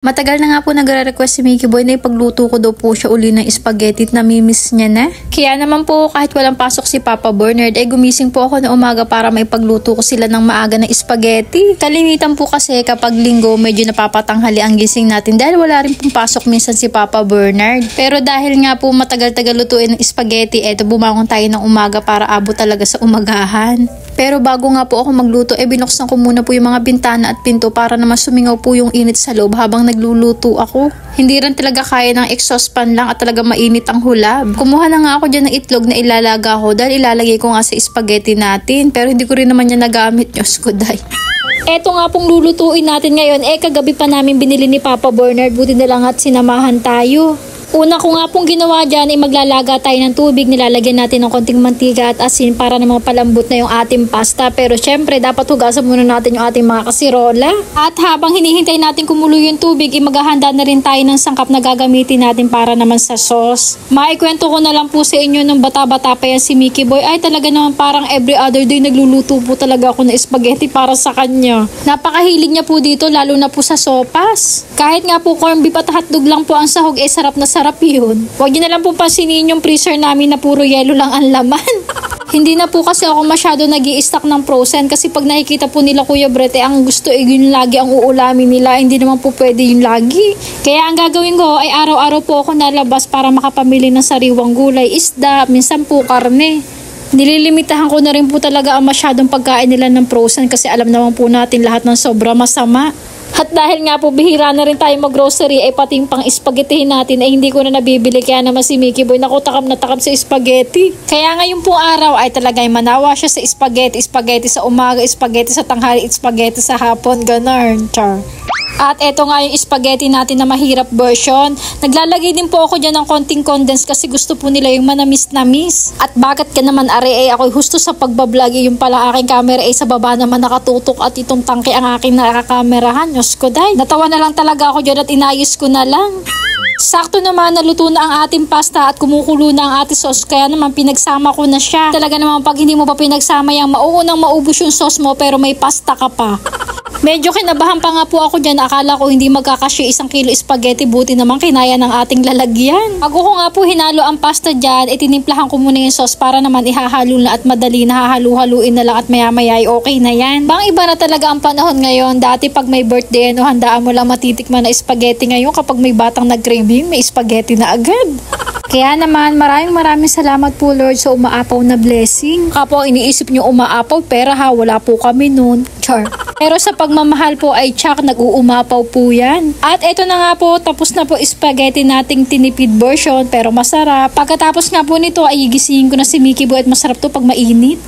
Matagal na nga po nagre-request si Mickey Boy na ipagluto ko daw po siya uli ng spaghetti at namimiss niya na. Kaya naman po kahit walang pasok si Papa Bernard ay gumising po ako na umaga para maipagluto ko sila ng maaga ng spaghetti. Kalimitan po kasi kapag linggo medyo napapatanghali ang gising natin dahil wala rin pong pasok minsan si Papa Bernard. Pero dahil nga po matagal-tagal lutuin ng spaghetti, eto bumangon tayo ng umaga para abot talaga sa umagahan. Pero bago nga po ako magluto, binuksan ko muna po yung mga bintana at pinto para naman sumingaw po yung init sa loob habang nagluluto ako. Hindi rin talaga kaya ng exhaust fan lang at talaga mainit ang hulab. Kumuha na nga ako dyan ng itlog na ilalaga ko dahil ilalagay ko nga sa spaghetti natin. Pero hindi ko rin naman niya nagamit, Diyos ko day. Eto nga pong lulutuin natin ngayon, kagabi pa namin binili ni Papa Bernard, buti na lang at sinamahan tayo. Una ko nga pong ginawa dyan ay maglalaga tayo ng tubig, nilalagyan natin ng konting mantika at asin para naman palambot na yung ating pasta. Pero syempre dapat hugasan muna natin yung ating mga kasirola. At habang hinihintay natin kumulo yung tubig, maghahanda na rin tayo ng sangkap na gagamitin natin para naman sa sauce. Maikwento ko na lang po sa inyo nung bata-bata pa yan si Mickey Boy, ay talaga naman parang every other day nagluluto po talaga ako ng spaghetti para sa kanya. Napakahilig niya po dito, lalo na po sa sopas. Kahit nga po corn beef at hotdog lang po ang sahog, sarap na sarap yun. Huwag niyo na lang po pansinin yung freezer namin na puro yelo lang ang laman. Hindi na po kasi ako masyado nag-i-stock ng frozen kasi pag nakikita po nila Kuya Brett, ang gusto yun lagi ang uulamin nila. Hindi naman po pwede yun lagi. Kaya ang gagawin ko ay araw-araw po ako nalabas para makapamili ng sariwang gulay, isda, minsan po karne. Nililimitahan ko na rin po talaga ang masyadong pagkain nila ng frozen kasi alam naman po natin lahat ng sobra masama. At dahil nga po bihira na rin tayo mag-grocery, pating pang spaghettihin natin hindi ko na nabibili. Kaya naman si Mickey Boy, naku, takam na takam sa spaghetti. Kaya ngayon pong araw ay talagang manawa siya sa spaghetti. Spaghetti sa umaga, spaghetti sa tanghali, spaghetti sa hapon, ganun. Char. At eto nga yung spaghetti natin na mahirap version. Naglalagay din po ako dyan ng konting condense kasi gusto po nila yung manamis-namis. At bakit ka naman ako'y husto sa pagbablog, yung pala aking camera sa baba naman nakatutok at itong tangke ang aking nakakamerahan. Diyos ko day. Natawa na lang talaga ako dyan at inayos ko na lang. Sakto naman naluto na ang ating pasta at kumukulo na ang ating sauce, kaya naman pinagsama ko na siya. Talaga naman pag hindi mo pa pinagsama yan, mauunang maubos yung sauce mo pero may pasta ka pa. Medyo kinabahan pa nga po ako dyan, akala ko hindi magkakasya 1 kilo spaghetti, buti naman kinaya ng ating lalagyan. Bago ko nga po hinalo ang pasta dyan, tinimplahan ko muna yung sauce para naman ihahalo na at madali na hahalu-haluin na lang at maya-maya ay okay na yan. Bang iba na talaga ang panahon ngayon, dati pag may birthday handaan mo lang matitikman na spaghetti, ngayon kapag may batang nag-craving, may spaghetti na agad. Kaya naman maraming salamat po Lord sa umaapaw na blessing. Kapag iniisip nyo umaapaw, pera ha, wala po kami nun. Char. Pero sa pagmamahal po ay tsak, nag-uumapaw po yan. At eto na nga po, tapos na po spaghetti nating tinipid version pero masarap. Pagkatapos nga po nito ay gigisingin ko na si Mickey Boy at masarap to pag mainit.